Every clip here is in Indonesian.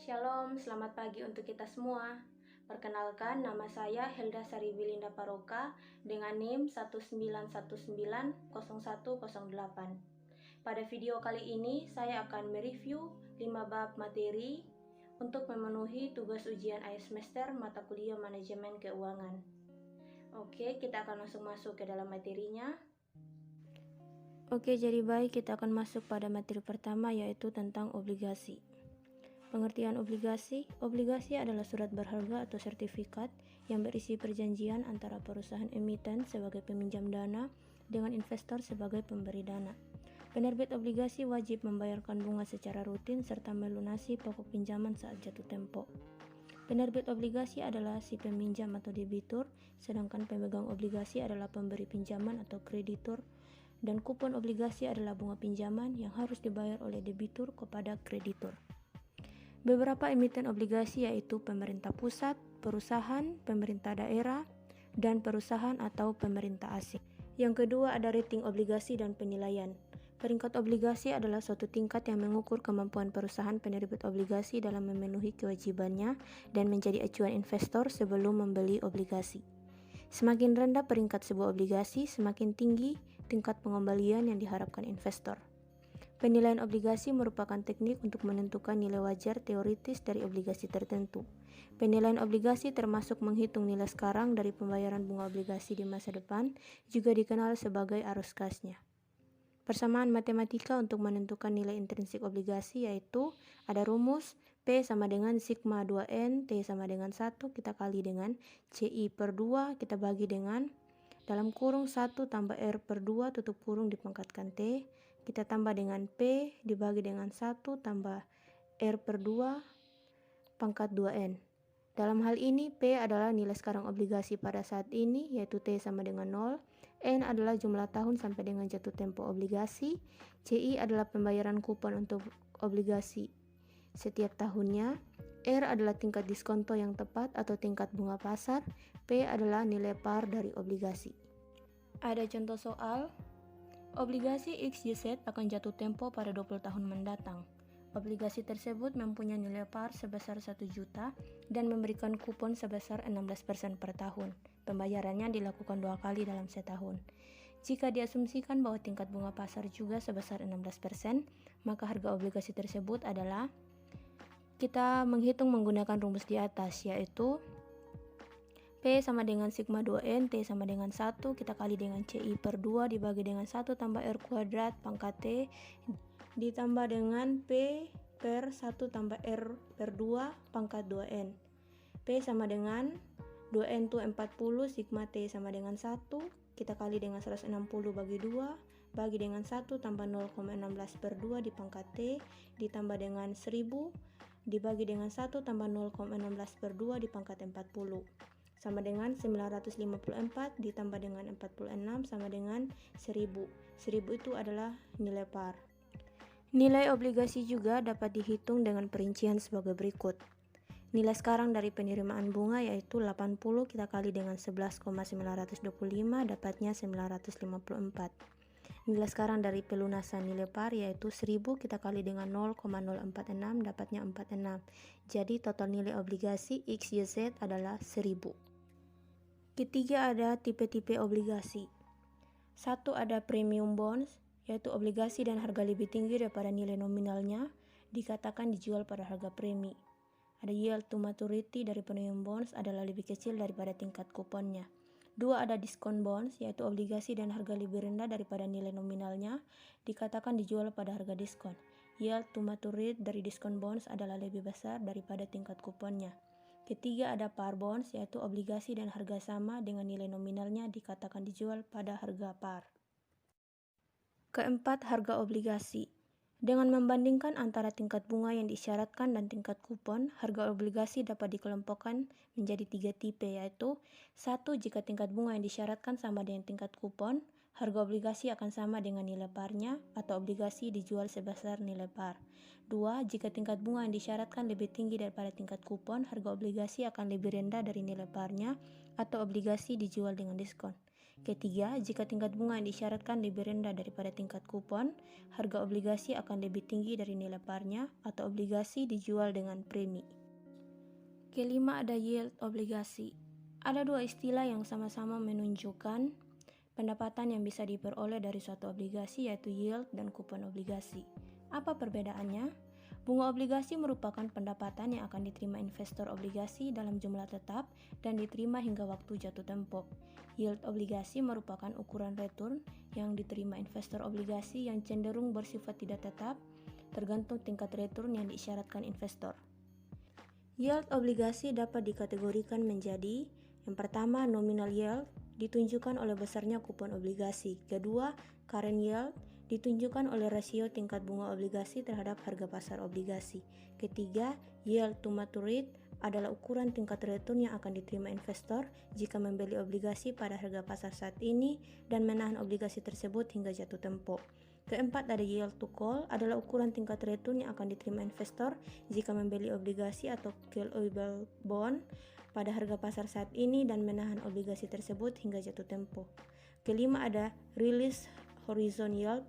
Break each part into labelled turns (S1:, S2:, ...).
S1: Shalom, selamat pagi untuk kita semua. Perkenalkan, nama saya Helda Sari Wilinda Paroka dengan NIM 19190108. Pada video kali ini, saya akan mereview 5 bab materi untuk memenuhi tugas ujian akhir semester mata kuliah manajemen keuangan. Oke, kita akan langsung masuk ke dalam materinya. Oke, jadi baik, kita akan masuk pada materi pertama, yaitu tentang obligasi. Pengertian obligasi. Obligasi adalah surat berharga atau sertifikat yang berisi perjanjian antara perusahaan emiten sebagai peminjam dana dengan investor sebagai pemberi dana. Penerbit obligasi wajib membayarkan bunga secara rutin serta melunasi pokok pinjaman saat jatuh tempo. Penerbit obligasi adalah si peminjam atau debitur, sedangkan pemegang obligasi adalah pemberi pinjaman atau kreditur, dan kupon obligasi adalah bunga pinjaman yang harus dibayar oleh debitur kepada kreditur. Beberapa emiten obligasi yaitu pemerintah pusat, perusahaan, pemerintah daerah, dan perusahaan atau pemerintah asing. Yang kedua ada rating obligasi dan penilaian. Peringkat obligasi adalah suatu tingkat yang mengukur kemampuan perusahaan penerbit obligasi dalam memenuhi kewajibannya dan menjadi acuan investor sebelum membeli obligasi. Semakin rendah peringkat sebuah obligasi, semakin tinggi tingkat pengembalian yang diharapkan investor. Penilaian obligasi merupakan teknik untuk menentukan nilai wajar teoritis dari obligasi tertentu. Penilaian obligasi termasuk menghitung nilai sekarang dari pembayaran bunga obligasi di masa depan, juga dikenal sebagai arus kasnya. Persamaan matematika untuk menentukan nilai intrinsik obligasi yaitu ada rumus P sama dengan sigma 2N, T sama dengan 1 kita kali dengan CI per 2 kita bagi dengan dalam kurung 1 tambah R per 2 tutup kurung dipangkatkan T, kita tambah dengan P dibagi dengan 1 tambah R per 2 pangkat 2N. Dalam hal ini P adalah nilai sekarang obligasi pada saat ini yaitu T sama dengan 0, N adalah jumlah tahun sampai dengan jatuh tempo obligasi, CI adalah pembayaran kupon untuk obligasi setiap tahunnya, R adalah tingkat diskonto yang tepat atau tingkat bunga pasar, P adalah nilai par dari obligasi. Ada contoh soal, obligasi XYZ akan jatuh tempo pada 20 tahun mendatang. Obligasi tersebut mempunyai nilai par sebesar 1 juta dan memberikan kupon sebesar 16% per tahun. Pembayarannya dilakukan 2 kali dalam setahun. Jika diasumsikan bahwa tingkat bunga pasar juga sebesar 16%, maka harga obligasi tersebut adalah, kita menghitung menggunakan rumus di atas, yaitu P sama dengan sigma 2N, T sama dengan 1, kita kali dengan CI per 2 dibagi dengan 1 tambah R kuadrat pangkat T ditambah dengan P per 1 tambah R per 2 pangkat 2N. P sama dengan 2N itu 40, sigma T sama dengan 1, kita kali dengan 160 bagi 2, bagi dengan 1 tambah 0,16 per 2 di pangkat T ditambah dengan 1000 dibagi dengan 1 tambah 0,16 per 2 di pangkat 40 sama dengan 954 ditambah dengan 46 sama dengan 1000. 1000 itu adalah nilai par. Nilai obligasi juga dapat dihitung dengan perincian sebagai berikut. Nilai sekarang dari penerimaan bunga yaitu 80 kita kali dengan 11,925 dapatnya 954. Nilai sekarang dari pelunasan nilai par yaitu 1000 kita kali dengan 0,046 dapatnya 46. Jadi total nilai obligasi XYZ adalah 1000. Ketiga ada tipe-tipe obligasi. 1 ada premium bonds, yaitu obligasi dan harga lebih tinggi daripada nilai nominalnya, dikatakan dijual pada harga premi. Ada yield to maturity dari premium bonds adalah lebih kecil daripada tingkat kuponnya. 2 ada diskon bonds, yaitu obligasi dan harga lebih rendah daripada nilai nominalnya, dikatakan dijual pada harga diskon. Yield to maturity dari diskon bonds adalah lebih besar daripada tingkat kuponnya. Ketiga ada par bonds, yaitu obligasi dan harga sama dengan nilai nominalnya, dikatakan dijual pada harga par. Keempat, harga obligasi. Dengan membandingkan antara tingkat bunga yang disyaratkan dan tingkat kupon, harga obligasi dapat dikelompokkan menjadi 3 tipe, yaitu 1. Jika tingkat bunga yang disyaratkan sama dengan tingkat kupon, harga obligasi akan sama dengan nilai parnya atau obligasi dijual sebesar nilai par. 2. Jika tingkat bunga yang disyaratkan lebih tinggi daripada tingkat kupon, harga obligasi akan lebih rendah dari nilai parnya atau obligasi dijual dengan diskon. Ketiga, jika tingkat bunga yang disyaratkan lebih rendah daripada tingkat kupon, harga obligasi akan lebih tinggi dari nilai parnya atau obligasi dijual dengan premi. Kelima, ada yield obligasi. Ada dua istilah yang sama-sama menunjukkan pendapatan yang bisa diperoleh dari suatu obligasi, yaitu yield dan kupon obligasi. Apa perbedaannya? Bunga obligasi merupakan pendapatan yang akan diterima investor obligasi dalam jumlah tetap dan diterima hingga waktu jatuh tempo. Yield obligasi merupakan ukuran return yang diterima investor obligasi yang cenderung bersifat tidak tetap, tergantung tingkat return yang disyaratkan investor. Yield obligasi dapat dikategorikan menjadi: yang pertama, nominal yield, ditunjukkan oleh besarnya kupon obligasi. Kedua, current yield, ditunjukkan oleh rasio tingkat bunga obligasi terhadap harga pasar obligasi. Ketiga, yield to maturity adalah ukuran tingkat return yang akan diterima investor jika membeli obligasi pada harga pasar saat ini dan menahan obligasi tersebut hingga jatuh tempo. Keempat, ada yield to call, adalah ukuran tingkat return yang akan diterima investor jika membeli obligasi atau callable bond pada harga pasar saat ini dan menahan obligasi tersebut hingga jatuh tempo. Kelima, ada release horizon yield,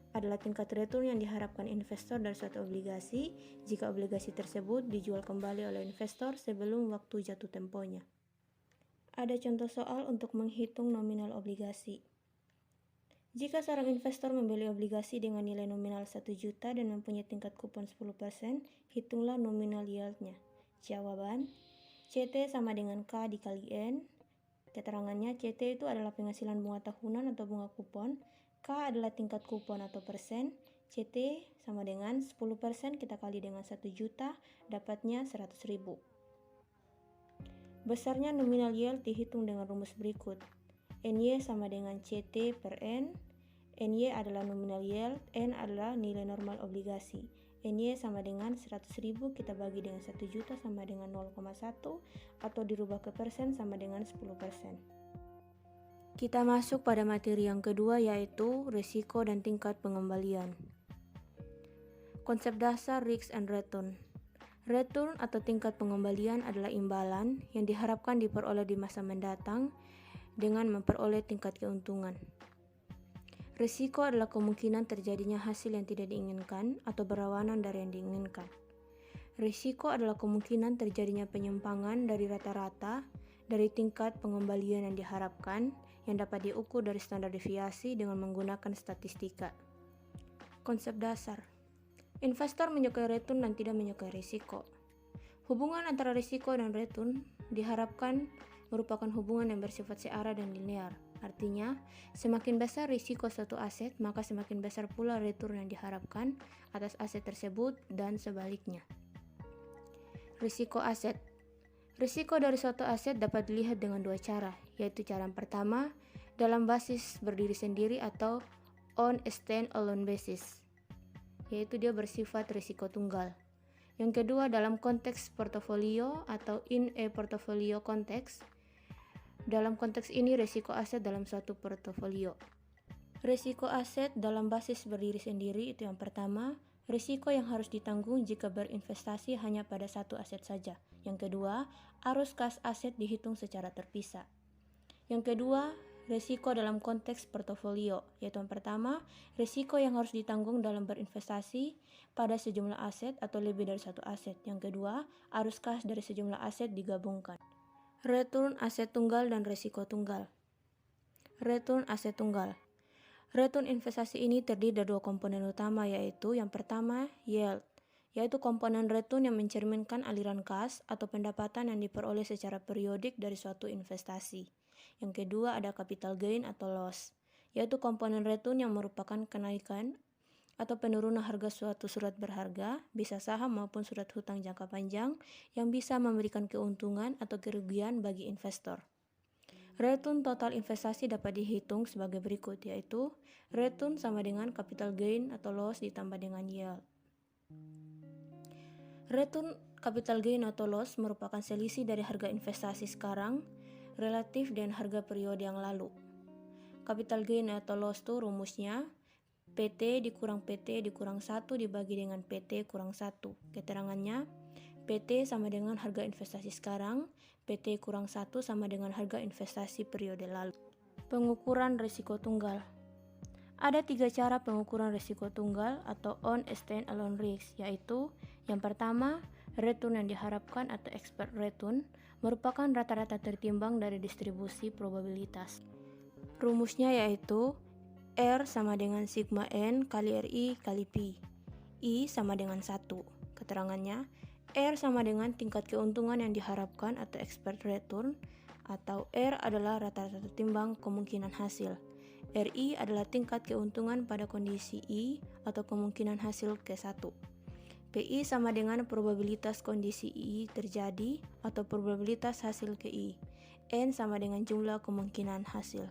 S1: adalah tingkat return yang diharapkan investor dari suatu obligasi jika obligasi tersebut dijual kembali oleh investor sebelum waktu jatuh temponya. Ada contoh soal untuk menghitung nominal obligasi. Jika seorang investor membeli obligasi dengan nilai nominal 1 juta dan mempunyai tingkat kupon 10%, hitunglah nominal yieldnya. Jawaban: CT sama dengan K dikali N. Keterangannya, CT itu adalah penghasilan bunga tahunan atau bunga kupon, K adalah tingkat kupon atau persen, CT sama dengan 10% kita kali dengan 1 juta, dapatnya 100.000. Besarnya nominal yield dihitung dengan rumus berikut. NY sama dengan CT per N. NY adalah nominal yield, N adalah nilai normal obligasi. NY sama dengan 100.000 kita bagi dengan 1 juta sama dengan 0,1 atau dirubah ke persen sama dengan 10%. Kita masuk pada materi yang kedua, yaitu risiko dan tingkat pengembalian. Konsep dasar risk and return. Return atau tingkat pengembalian adalah imbalan yang diharapkan diperoleh di masa mendatang dengan memperoleh tingkat keuntungan. Risiko adalah kemungkinan terjadinya hasil yang tidak diinginkan atau berlawanan dari yang diinginkan. Risiko adalah kemungkinan terjadinya penyimpangan dari rata-rata dari tingkat pengembalian yang diharapkan yang dapat diukur dari standar deviasi dengan menggunakan statistika. Konsep dasar. Investor menyukai return dan tidak menyukai risiko. Hubungan antara risiko dan return diharapkan merupakan hubungan yang bersifat searah dan linear. Artinya, semakin besar risiko suatu aset, maka semakin besar pula return yang diharapkan atas aset tersebut dan sebaliknya. Risiko aset. Risiko dari suatu aset dapat dilihat dengan dua cara, yaitu cara yang pertama, dalam basis berdiri sendiri atau on a stand-alone basis, yaitu dia bersifat risiko tunggal. Yang kedua, dalam konteks portofolio atau in a portfolio context. Dalam konteks ini, risiko aset dalam suatu portofolio. Risiko aset dalam basis berdiri sendiri itu yang pertama, risiko yang harus ditanggung jika berinvestasi hanya pada satu aset saja. Yang kedua, arus kas aset dihitung secara terpisah. Yang kedua, risiko dalam konteks portofolio, yaitu yang pertama, risiko yang harus ditanggung dalam berinvestasi pada sejumlah aset atau lebih dari satu aset. Yang kedua, arus kas dari sejumlah aset digabungkan. Return aset tunggal dan risiko tunggal. Return aset tunggal. Return investasi ini terdiri dari dua komponen utama, yaitu yang pertama, yield, yaitu komponen return yang mencerminkan aliran kas atau pendapatan yang diperoleh secara periodik dari suatu investasi. Yang kedua, ada capital gain atau loss, yaitu komponen return yang merupakan kenaikan atau penurunan harga suatu surat berharga, bisa saham maupun surat hutang jangka panjang, yang bisa memberikan keuntungan atau kerugian bagi investor. Return total investasi dapat dihitung sebagai berikut, yaitu return sama dengan capital gain atau loss ditambah dengan yield. Return capital gain atau loss merupakan selisih dari harga investasi sekarang relatif dengan harga periode yang lalu. Capital gain atau loss itu rumusnya PT dikurang PT dikurang 1 dibagi dengan PT kurang 1. Keterangannya, PT sama dengan harga investasi sekarang, PT kurang 1 sama dengan harga investasi periode lalu. Pengukuran risiko tunggal. Ada 3 cara pengukuran risiko tunggal atau on stand-alone risk, yaitu yang pertama, return yang diharapkan atau expected return merupakan rata-rata tertimbang dari distribusi probabilitas. Rumusnya yaitu R sama dengan sigma N kali RI kali P. I sama dengan 1. Keterangannya, R sama dengan tingkat keuntungan yang diharapkan atau expected return, atau R adalah rata-rata tertimbang kemungkinan hasil. RI adalah tingkat keuntungan pada kondisi I atau kemungkinan hasil ke-1. PI sama dengan probabilitas kondisi I terjadi atau probabilitas hasil ke I. N sama dengan jumlah kemungkinan hasil.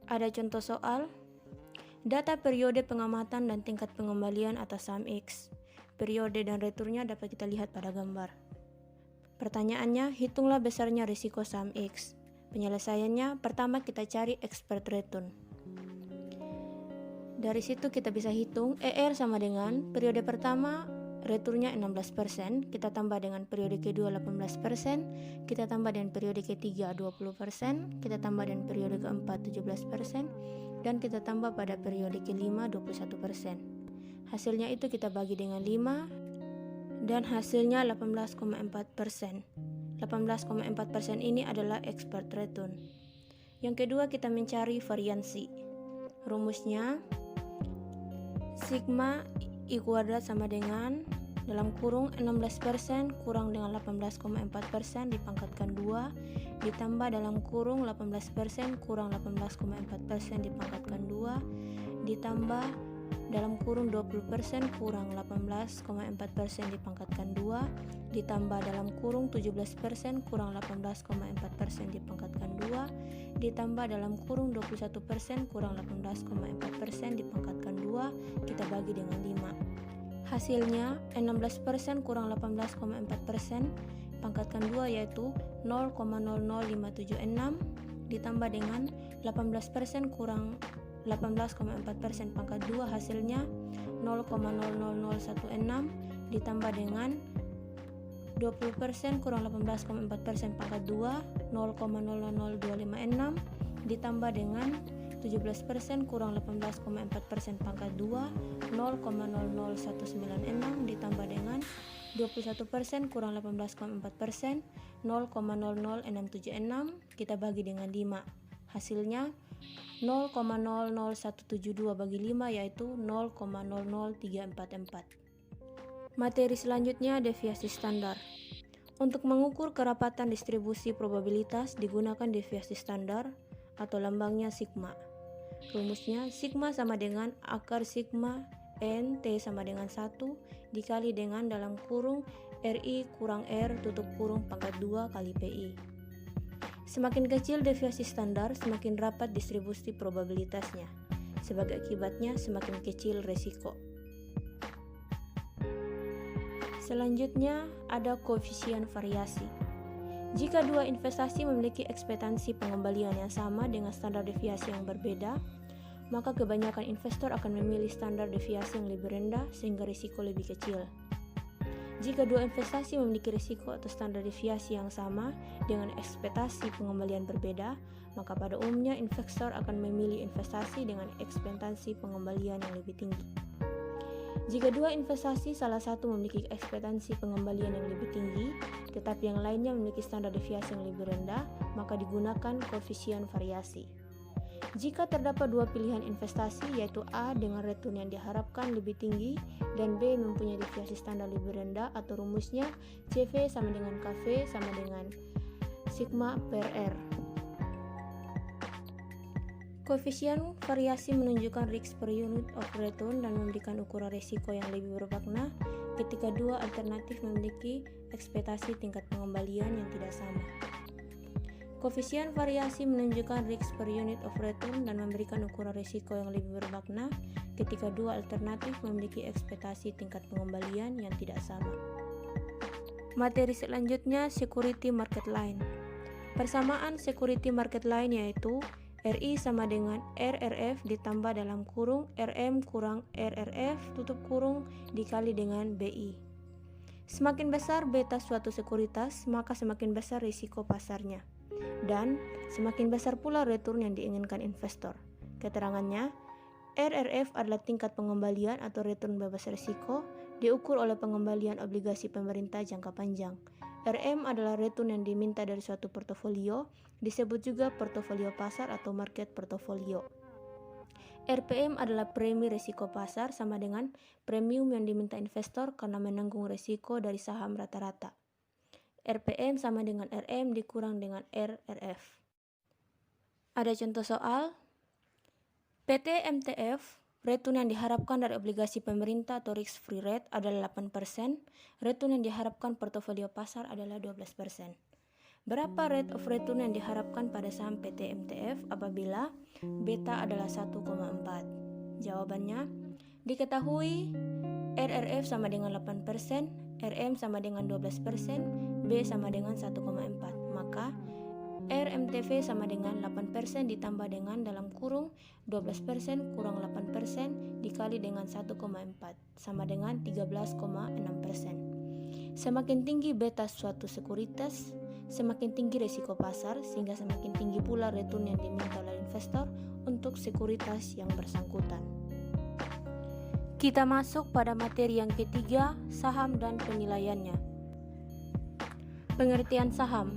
S1: Ada contoh soal. Data periode pengamatan dan tingkat pengembalian atas saham X. Periode dan returnnya dapat kita lihat pada gambar. Pertanyaannya, hitunglah besarnya risiko saham X. Penyelesaiannya, pertama kita cari expected return. Dari situ kita bisa hitung ER sama dengan periode pertama returnnya 16%, kita tambah dengan periode kedua 18%, kita tambah dengan periode ketiga 20%, kita tambah dengan periode keempat 17%, dan kita tambah pada periode kelima 21%. Hasilnya itu kita bagi dengan 5, dan hasilnya 18,4%. 18,4% ini adalah expected return. Yang kedua kita mencari variansi. Rumusnya sigma I kuadrat sama dengan dalam kurung 16% kurang dengan 18,4% dipangkatkan 2 ditambah dalam kurung 18% kurang 18,4% dipangkatkan 2 ditambah dalam kurung 20% kurang 18,4% dipangkatkan 2 ditambah dalam kurung 17% kurang 18,4% dipangkatkan 2 ditambah dalam kurung 21% kurang 18,4% dipangkatkan 2 kita bagi dengan 5. Hasilnya 16% kurang 18,4% pangkatkan 2 yaitu 0,00576 ditambah dengan 18% kurang 18,4% pangkat 2 hasilnya 0,00016 ditambah dengan 20% kurang 18,4% pangkat 2 0,00256 ditambah dengan 17% kurang 18,4% pangkat 2 0,00196 ditambah dengan 21% kurang 18,4% 0,00676 kita bagi dengan 5. Hasilnya 0,00172 bagi 5 yaitu 0,00344. Materi selanjutnya deviasi standar. Untuk mengukur kerapatan distribusi probabilitas digunakan deviasi standar atau lambangnya sigma. Rumusnya sigma sama dengan akar sigma N T sama dengan 1 dikali dengan dalam kurung RI kurang R tutup kurung pangkat 2 kali PI. Semakin kecil deviasi standar, semakin rapat distribusi probabilitasnya. Sebagai akibatnya, semakin kecil resiko. Selanjutnya, ada koefisien variasi. Jika dua investasi memiliki ekspektasi pengembalian yang sama dengan standar deviasi yang berbeda, maka kebanyakan investor akan memilih standar deviasi yang lebih rendah sehingga risiko lebih kecil. Jika dua investasi memiliki risiko atau standar deviasi yang sama dengan ekspektasi pengembalian berbeda, maka pada umumnya investor akan memilih investasi dengan ekspektasi pengembalian yang lebih tinggi. Jika dua investasi salah satu memiliki ekspektasi pengembalian yang lebih tinggi, tetapi yang lainnya memiliki standar deviasi yang lebih rendah, maka digunakan koefisien variasi. Jika terdapat dua pilihan investasi yaitu A dengan return yang diharapkan lebih tinggi dan B mempunyai deviasi standar lebih rendah atau rumusnya CV sama dengan KV sama dengan sigma per R. Koefisien variasi menunjukkan risk per unit of return dan memberikan ukuran risiko yang lebih bermakna ketika dua alternatif memiliki ekspektasi tingkat pengembalian yang tidak sama. Koefisien variasi menunjukkan risk per unit of return dan memberikan ukuran risiko yang lebih bermakna ketika dua alternatif memiliki ekspektasi tingkat pengembalian yang tidak sama. Materi selanjutnya security market line. Persamaan security market line yaitu RI sama dengan RRF ditambah dalam kurung RM kurang RRF tutup kurung dikali dengan BI. Semakin besar beta suatu sekuritas, maka semakin besar risiko pasarnya. dan semakin besar pula return yang diinginkan investor. Keterangannya, RRF adalah tingkat pengembalian atau return bebas risiko diukur oleh pengembalian obligasi pemerintah jangka panjang. RM adalah return yang diminta dari suatu portofolio, disebut juga portofolio pasar atau market portofolio. RPM adalah premi risiko pasar sama dengan premium yang diminta investor karena menanggung risiko dari saham rata-rata. RPM sama dengan RM dikurang dengan RRF. Ada contoh soal. PT MTF, return yang diharapkan dari obligasi pemerintah atau risk-free rate adalah 8%, return yang diharapkan portofolio pasar adalah 12%. Berapa rate of return yang diharapkan pada saham PT MTF apabila beta adalah 1,4? Jawabannya, diketahui RRF sama dengan 8%, RM sama dengan 12%, B sama dengan 1,4. Maka RMTV sama dengan 8% ditambah dengan dalam kurung 12% kurang 8% dikali dengan 1,4 sama dengan 13,6%. Semakin tinggi beta suatu sekuritas, semakin tinggi risiko pasar, sehingga semakin tinggi pula return yang diminta oleh investor untuk sekuritas yang bersangkutan. Kita masuk pada materi yang ketiga, saham dan penilaiannya. Pengertian saham.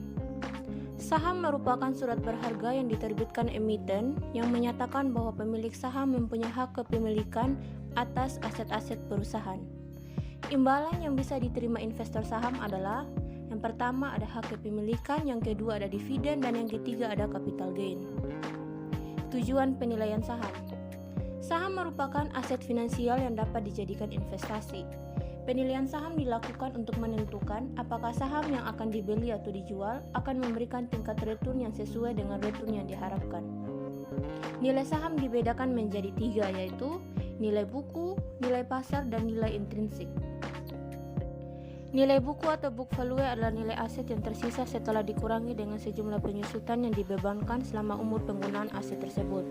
S1: Saham merupakan surat berharga yang diterbitkan emiten yang menyatakan bahwa pemilik saham mempunyai hak kepemilikan atas aset-aset perusahaan. Imbalan yang bisa diterima investor saham adalah yang pertama ada hak kepemilikan, yang kedua ada dividen, dan yang ketiga ada capital gain. Tujuan penilaian saham. Saham merupakan aset finansial yang dapat dijadikan investasi. Penilaian saham dilakukan untuk menentukan apakah saham yang akan dibeli atau dijual akan memberikan tingkat return yang sesuai dengan return yang diharapkan. Nilai saham dibedakan menjadi 3, yaitu nilai buku, nilai pasar, dan nilai intrinsik. Nilai buku atau book value adalah nilai aset yang tersisa setelah dikurangi dengan sejumlah penyusutan yang dibebankan selama umur penggunaan aset tersebut.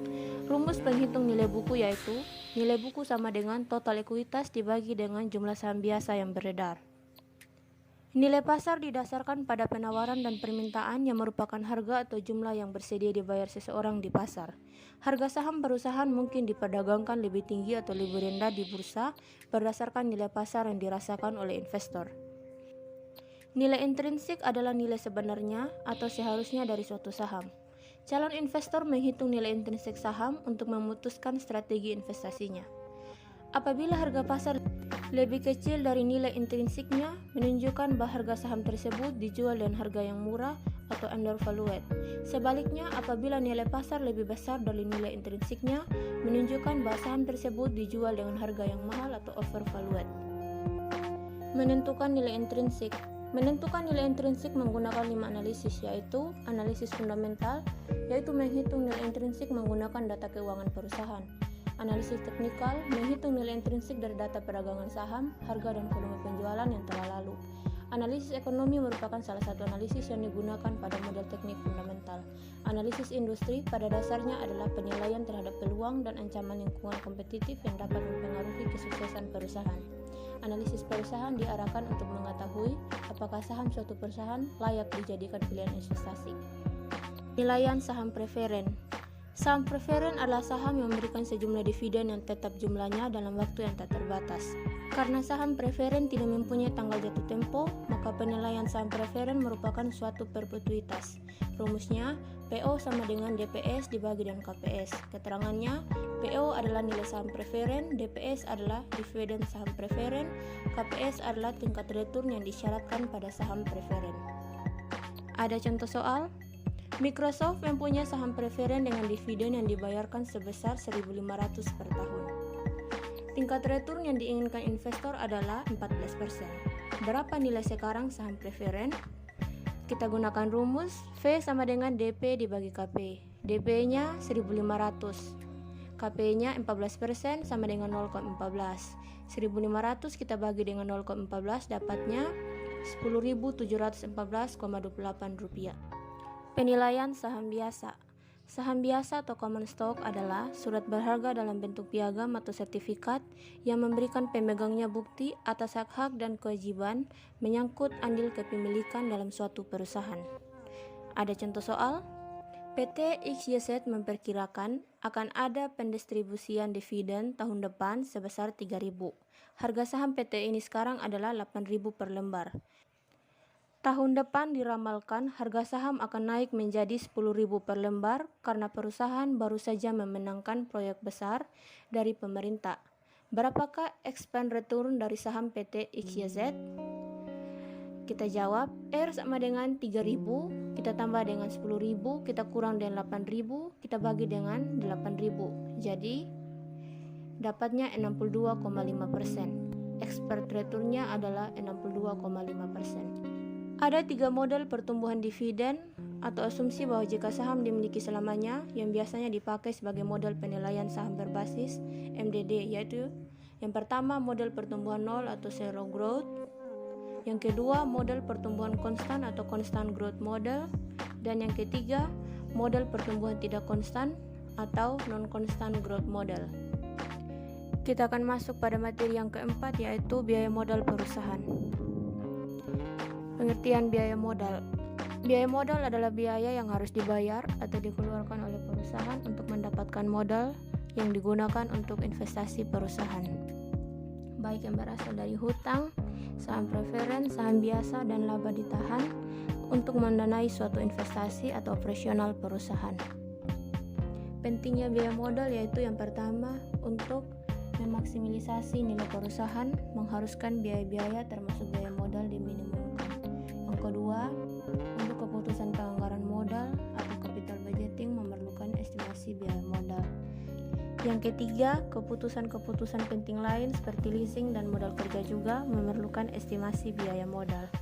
S1: Rumus penghitung nilai buku yaitu nilai buku sama dengan total ekuitas dibagi dengan jumlah saham biasa yang beredar. Nilai pasar didasarkan pada penawaran dan permintaan yang merupakan harga atau jumlah yang bersedia dibayar seseorang di pasar. Harga saham perusahaan mungkin diperdagangkan lebih tinggi atau lebih rendah di bursa berdasarkan nilai pasar yang dirasakan oleh investor. Nilai intrinsik adalah nilai sebenarnya atau seharusnya dari suatu saham. Calon investor menghitung nilai intrinsik saham untuk memutuskan strategi investasinya. Apabila harga pasar lebih kecil dari nilai intrinsiknya, menunjukkan bahwa harga saham tersebut dijual dengan harga yang murah atau undervalued. Sebaliknya, apabila nilai pasar lebih besar dari nilai intrinsiknya, menunjukkan bahwa saham tersebut dijual dengan harga yang mahal atau overvalued. Menentukan nilai intrinsik. Menentukan nilai intrinsik menggunakan 5 analisis, yaitu analisis fundamental, yaitu menghitung nilai intrinsik menggunakan data keuangan perusahaan. Analisis teknikal, menghitung nilai intrinsik dari data perdagangan saham, harga dan volume penjualan yang telah lalu. Analisis ekonomi merupakan salah satu analisis yang digunakan pada model teknik fundamental. Analisis industri pada dasarnya adalah penilaian terhadap peluang dan ancaman lingkungan kompetitif yang dapat mempengaruhi kesuksesan perusahaan. Analisis perusahaan diarahkan untuk mengetahui apakah saham suatu perusahaan layak dijadikan pilihan investasi. Penilaian saham preferen. Saham preferen adalah saham yang memberikan sejumlah dividen yang tetap jumlahnya dalam waktu yang tak terbatas. Karena saham preferen tidak mempunyai tanggal jatuh tempo, maka penilaian saham preferen merupakan suatu perpetuitas. Rumusnya, PO sama dengan DPS dibagi dengan KPS. Keterangannya, PO adalah nilai saham preferen, DPS adalah dividen saham preferen, KPS adalah tingkat return yang disyaratkan pada saham preferen. Ada contoh soal? Microsoft mempunyai saham preferen dengan dividen yang dibayarkan sebesar 1.500 per tahun. Tingkat return yang diinginkan investor adalah 14%. Berapa nilai sekarang saham preferen? Kita gunakan rumus V sama dengan DP dibagi KP. DP-nya 1.500. KP-nya 14% sama dengan 0,14. 1.500 kita bagi dengan 0,14 dapatnya Rp10.714,28. Penilaian saham biasa. Saham biasa atau common stock adalah surat berharga dalam bentuk piagam atau sertifikat yang memberikan pemegangnya bukti atas hak-hak dan kewajiban menyangkut andil kepemilikan dalam suatu perusahaan. Ada contoh soal? PT XYZ memperkirakan akan ada pendistribusian dividen tahun depan sebesar 3.000. Harga saham PT ini sekarang adalah 8.000 per lembar. Tahun depan diramalkan harga saham akan naik menjadi 10.000 per lembar karena perusahaan baru saja memenangkan proyek besar dari pemerintah. Berapakah expand return dari saham PT XYZ? Kita jawab, R sama dengan 3.000, kita tambah dengan 10.000, kita kurang dengan 8.000, kita bagi dengan 8.000. Jadi, dapatnya 62,5%. Expected return-nya adalah 62,5%. Ada 3 model pertumbuhan dividen atau asumsi bahwa jika saham dimiliki selamanya yang biasanya dipakai sebagai model penilaian saham berbasis MDD, yaitu yang pertama model pertumbuhan nol atau zero growth, yang kedua model pertumbuhan konstan atau constant growth model, dan yang ketiga model pertumbuhan tidak konstan atau non-constant growth model. Kita akan masuk pada materi yang keempat, yaitu biaya modal perusahaan. Pengertian biaya modal. Biaya modal adalah biaya yang harus dibayar atau dikeluarkan oleh perusahaan untuk mendapatkan modal yang digunakan untuk investasi perusahaan, baik yang berasal dari hutang, saham preferen, saham biasa, dan laba ditahan untuk mendanai suatu investasi atau operasional perusahaan. Pentingnya biaya modal yaitu yang pertama, untuk memaksimalisasi nilai perusahaan mengharuskan biaya-biaya termasuk biaya modal diminimumkan. Yang kedua, untuk keputusan penganggaran modal atau capital budgeting memerlukan estimasi biaya modal. Yang ketiga, keputusan-keputusan penting lain seperti leasing dan modal kerja juga memerlukan estimasi biaya modal.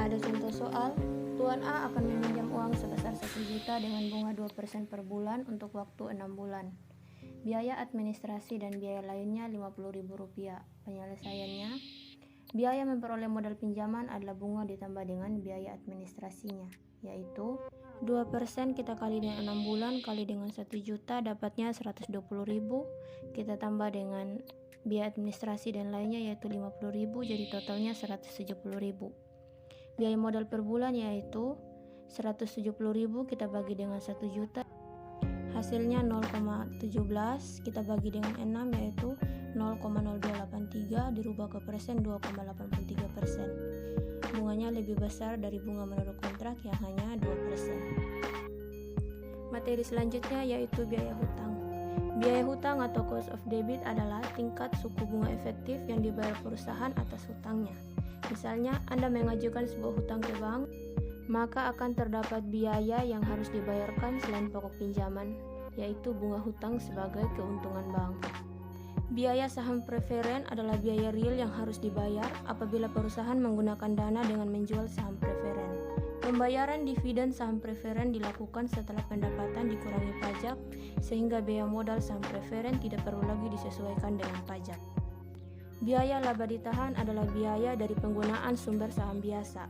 S1: Ada contoh soal, Tuan A akan meminjam uang sebesar 1 juta dengan bunga 2% per bulan untuk waktu 6 bulan. Biaya administrasi dan biaya lainnya Rp50.000. Penyelesaiannya, biaya memperoleh modal pinjaman adalah bunga ditambah dengan biaya administrasinya, yaitu 2% kita kali dengan 6 bulan kali dengan 1 juta dapatnya 120.000, kita tambah dengan biaya administrasi dan lainnya yaitu 50.000, jadi totalnya 170.000. Biaya modal per bulan yaitu 170.000 kita bagi dengan 1 juta, hasilnya 0,17, kita bagi dengan 6 yaitu 0,0283 dirubah ke persen 2,83%. Bunganya lebih besar dari bunga menurut kontrak yang hanya 2%. Materi selanjutnya yaitu biaya hutang. Biaya hutang atau cost of debit adalah tingkat suku bunga efektif yang dibayar perusahaan atas hutangnya. Misalnya, Anda mengajukan sebuah hutang ke bank, maka akan terdapat biaya yang harus dibayarkan selain pokok pinjaman, yaitu bunga hutang sebagai keuntungan bank. Biaya saham preferen adalah biaya real yang harus dibayar apabila perusahaan menggunakan dana dengan menjual saham preferen. Pembayaran dividen saham preferen dilakukan setelah pendapatan dikurangi pajak, sehingga biaya modal saham preferen tidak perlu lagi disesuaikan dengan pajak. Biaya laba ditahan adalah biaya dari penggunaan sumber saham biasa.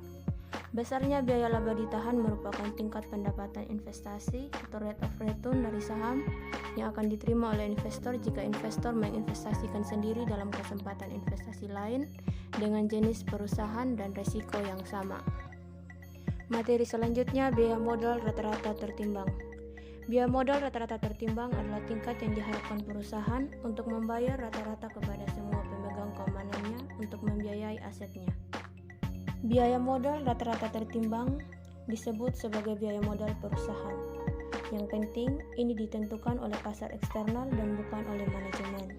S1: Besarnya biaya laba ditahan merupakan tingkat pendapatan investasi atau rate of return dari saham yang akan diterima oleh investor jika investor menginvestasikan sendiri dalam kesempatan investasi lain dengan jenis perusahaan dan risiko yang sama. Materi selanjutnya, biaya modal rata-rata tertimbang. Biaya modal rata-rata tertimbang adalah tingkat yang diharapkan perusahaan untuk membayar rata-rata kepada semua pemegang keamanannya untuk membiayai asetnya. Biaya modal rata-rata tertimbang disebut sebagai biaya modal perusahaan. Yang penting, ini ditentukan oleh pasar eksternal dan bukan oleh manajemen.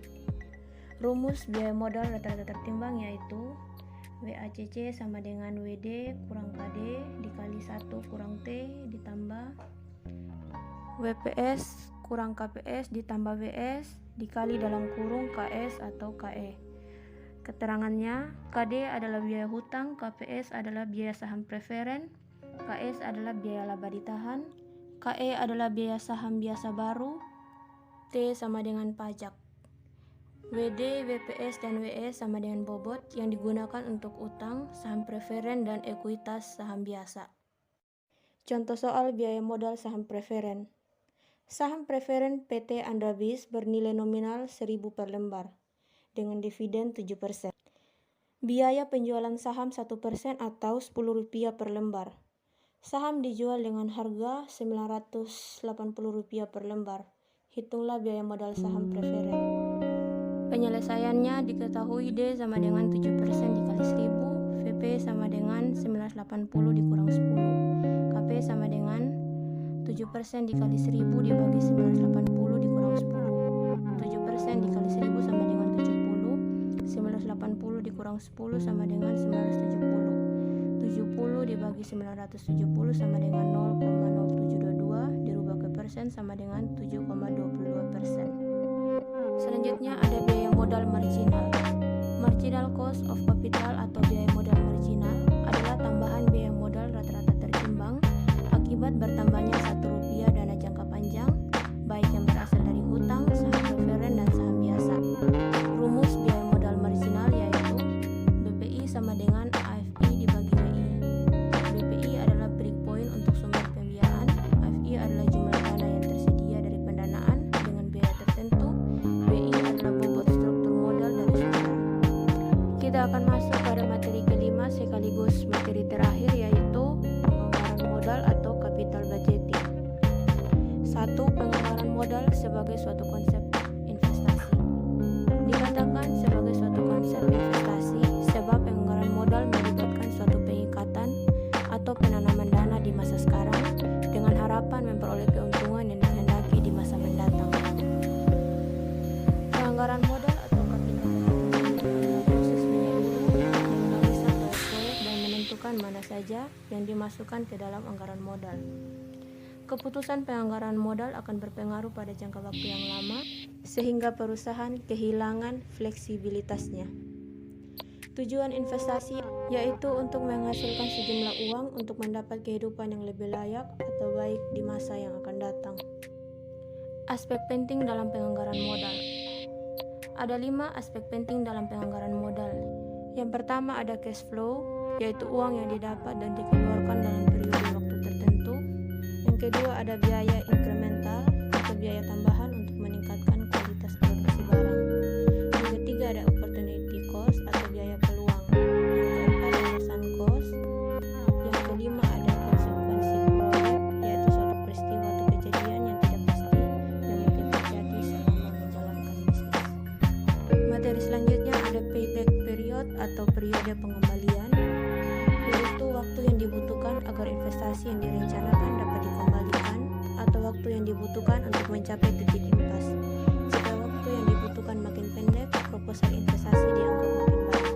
S1: Rumus biaya modal rata-rata tertimbang yaitu WACC sama dengan WD kurang KD dikali 1 kurang T ditambah WPS kurang KPS ditambah WS dikali dalam kurung KS atau KE. Keterangannya, KD adalah biaya hutang, KPS adalah biaya saham preferen, KS adalah biaya laba ditahan, KE adalah biaya saham biasa baru, T sama dengan pajak. WD, WPS, dan WS sama dengan bobot yang digunakan untuk utang, saham preferen, dan ekuitas saham biasa. Contoh soal biaya modal saham preferen. Saham preferen PT Andrabis bernilai nominal 1.000 per lembar dengan dividen 7%. Biaya penjualan saham 1% atau Rp10 per lembar. Saham dijual dengan harga Rp980 per lembar. Hitunglah biaya modal saham preferen. Penyelesaiannya diketahui D sama dengan 7% dikali 1000, VP sama dengan 980 dikurang 10, KP sama dengan 7% dikali 1000 dibagi 980 dikurang 10. 7% dikali 1000 sama dengan 70, 980 dikurang 10 sama dengan 970. 70 dibagi 970 sama dengan 0,0722 dirubah ke persen sama dengan 7,22%. Selanjutnya ada biaya modal marginal. Marginal cost of capital atau biaya modal marginal adalah tambahan biaya modal rata-rata terimbang akibat bertambahnya Rp1 dana jangka panjang, baik yang berasal dari hutang, saham preferen, dan saham biasa. Rumus biaya modal marginal yaitu BPI sama dengan AFI dibagi WI. BPI adalah breakpoint untuk sumber pembiayaan, AFI adalah jumlah dana yang tersedia dari pendanaan dengan biaya tertentu, WI adalah bobot struktur modal dari sumber. Kita akan masuk pada materi kelima sekaligus materi terakhir yaitu penganggaran modal atau capital budgeting. 1. Penganggaran modal sebagai suatu konsep investasi. Dikatakan sebagai suatu konsep investasi sebab penganggaran modal melibatkan suatu pengikatan atau penanaman dana di masa sekarang dengan harapan memperoleh keuntungan yang dikehendaki di masa mendatang. Penganggaran modal atau capital budgeting adalah proses menyeluruh, menganalisa proyek dan menentukan mana saja yang dimasukkan ke dalam anggaran modal. Keputusan penganggaran modal akan berpengaruh pada jangka waktu yang lama, sehingga perusahaan kehilangan fleksibilitasnya. Tujuan investasi yaitu untuk menghasilkan sejumlah uang untuk mendapat kehidupan yang lebih layak atau baik di masa yang akan datang. Aspek penting dalam penganggaran modal. Ada 5 aspek penting dalam penganggaran modal. Yang pertama ada cash flow, yaitu uang yang didapat dan dikeluarkan dalam periode waktu tertentu. Yang kedua ada biaya incremental atau biaya tambahan untuk meningkatkan kualitas produksi barang. Yang ketiga ada opportunity cost atau biaya peluang. Yang keempat ada sunk cost. Yang kelima ada konsekuensi proyek, yaitu suatu peristiwa atau kejadian yang tidak pasti yang mungkin terjadi selama menjalankan bisnis. Materi selanjutnya ada payback period atau periode pengembalian, yaitu waktu yang dibutuhkan agar investasi yang direncanakan dapat dikembalikan atau waktu yang dibutuhkan untuk mencapai titik impas. Jika waktu yang dibutuhkan makin pendek, proposal investasi dianggap makin baik.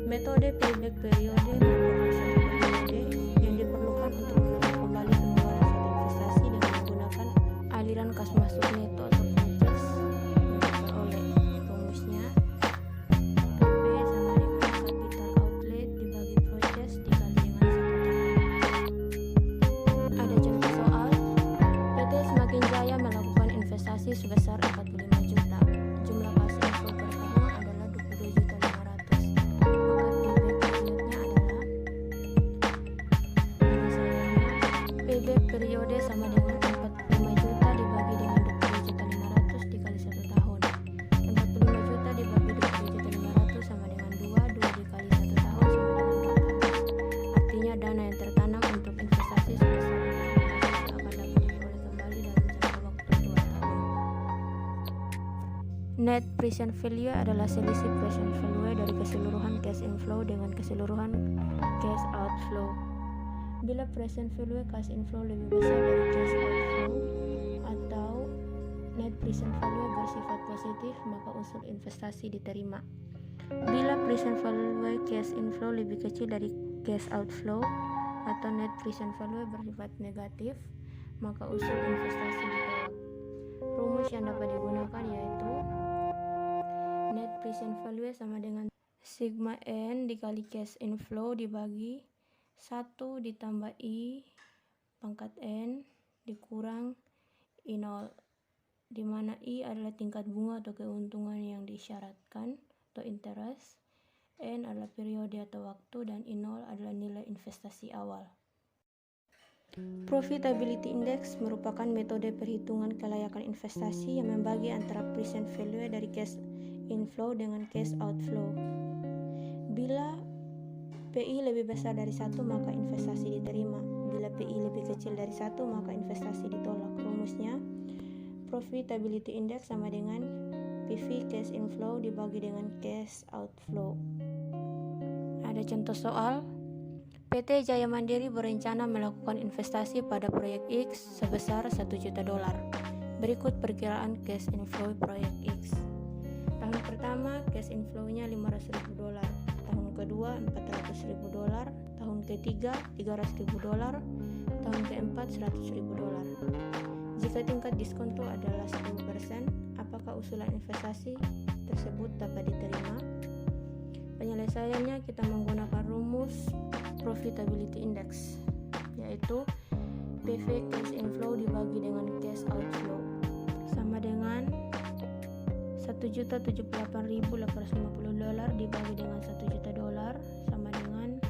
S1: Metode payback periode merupakan suatu metode yang diperlukan untuk menambah kembali pengeluaran suatu investasi dengan menggunakan aliran kas masuk neto atau purchase yang diperoleh. Rumusnya PP sama dengan capital outlet dibagi purchase dikali dengan 1 tahun. Ada contoh soal, PT semakin jaya melakukan investasi sebesar 45 juta. Jumlah kas inflow per tahun adalah 22.500. Maka payback periodnya adalah payback periode sama dengan 45 juta dibagi dengan 20.500 dikali 1 tahun. 45 juta dibagi 20.500 sama dengan 2 dikali 1 tahun sama dengan 8. Artinya dana yang tertanam untuk investasi sebesar 45 juta akan dapat diperoleh kembali dalam jangka waktu 2 tahun. Net present value adalah selisih present value dari keseluruhan cash inflow dengan keseluruhan cash outflow. Bila present value cash inflow lebih besar dari cash outflow atau net present value bersifat positif, maka unsur investasi diterima. Bila present value cash inflow lebih kecil dari cash outflow atau net present value bersifat negatif, maka unsur investasi ditolak. Rumus yang dapat digunakan yaitu net present value sama dengan sigma N dikali cash inflow dibagi 1 ditambah I pangkat N dikurang I0, di mana I adalah tingkat bunga atau keuntungan yang disyaratkan atau interest, N adalah periode atau waktu, dan I0 adalah nilai investasi awal. Profitability Index merupakan metode perhitungan kelayakan investasi yang membagi antara present value dari cash inflow dengan cash outflow. Bila PI lebih besar dari 1 maka investasi diterima. Bila PI lebih kecil dari 1 maka investasi ditolak. Rumusnya, Profitability Index sama dengan PV cash inflow dibagi dengan cash outflow. Ada contoh soal. PT Jaya Mandiri berencana melakukan investasi pada proyek X sebesar $1 juta. Berikut perkiraan cash inflow proyek X. Tahun pertama cash inflow-nya $500.000, tahun kedua $400.000, tahun ketiga $300.000, tahun keempat $100.000. Jika tingkat diskonto adalah 10%, apakah usulan investasi tersebut dapat diterima? Penyelesaiannya kita menggunakan rumus Profitability Index, yaitu PV cash inflow dibagi dengan cash outflow sama dengan $1.078.850 dibagi dengan $1 juta sama dengan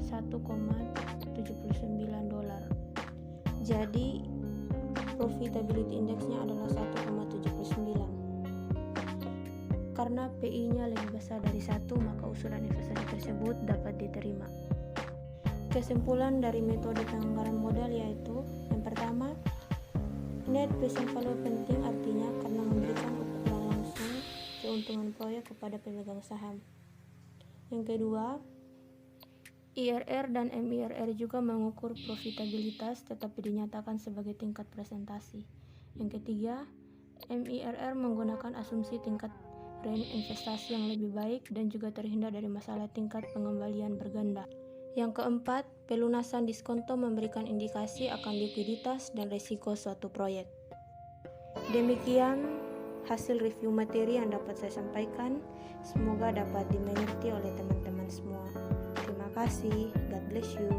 S1: $1,79. Jadi profitability indexnya adalah 1,79. Karena PI-nya lebih besar dari 1, maka usulan investasi tersebut dapat diterima. Kesimpulan dari metode penganggaran modal yaitu, yang pertama, net present value penting, artinya karena memberikan ukuran langsung keuntungan proyek kepada pemegang saham. Yang kedua, IRR dan MIRR juga mengukur profitabilitas tetapi dinyatakan sebagai tingkat presentasi. Yang ketiga, MIRR menggunakan asumsi tingkat reinvestasi yang lebih baik dan juga terhindar dari masalah tingkat pengembalian berganda. Yang keempat, pelunasan diskonto memberikan indikasi akan likuiditas dan risiko suatu proyek. Demikian hasil review materi yang dapat saya sampaikan. Semoga dapat dimengerti oleh teman-teman semua. Terima kasih. God bless you.